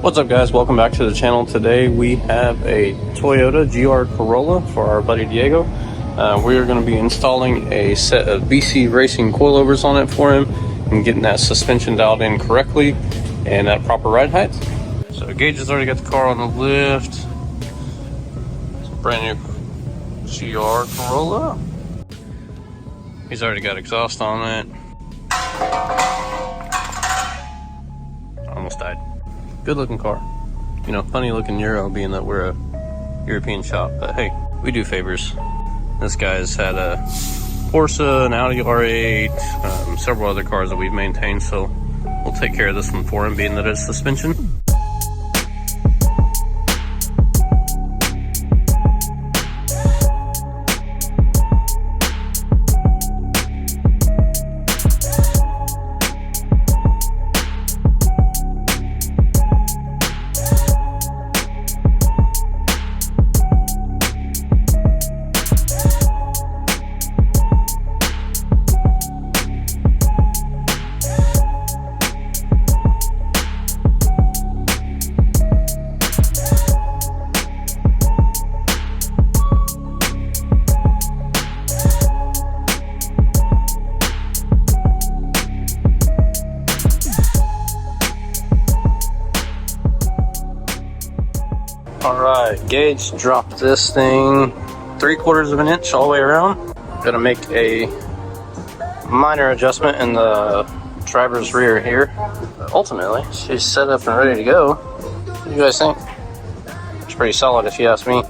What's up guys, welcome back to the channel. Today we have a Toyota GR Corolla for our buddy Diego. We are going to be installing a set of BC Racing coilovers on it for him and getting that suspension dialed in correctly and at proper ride height. So Gage has already got the car on the lift. It's a brand new GR Corolla. He's already got exhaust on it. Almost died. Good looking car. You know, funny looking Euro, being that we're a European shop, but hey, we do favors. This guy's had a Porsche, an Audi R8, several other cars that we've maintained, so we'll take care of this one for him, being that it's suspension. Alright, Gage dropped this thing 3/4 of an inch all the way around. Gonna make a minor adjustment in the driver's rear here. But ultimately, she's set up and ready to go. What do you guys think? It's pretty solid if you ask me.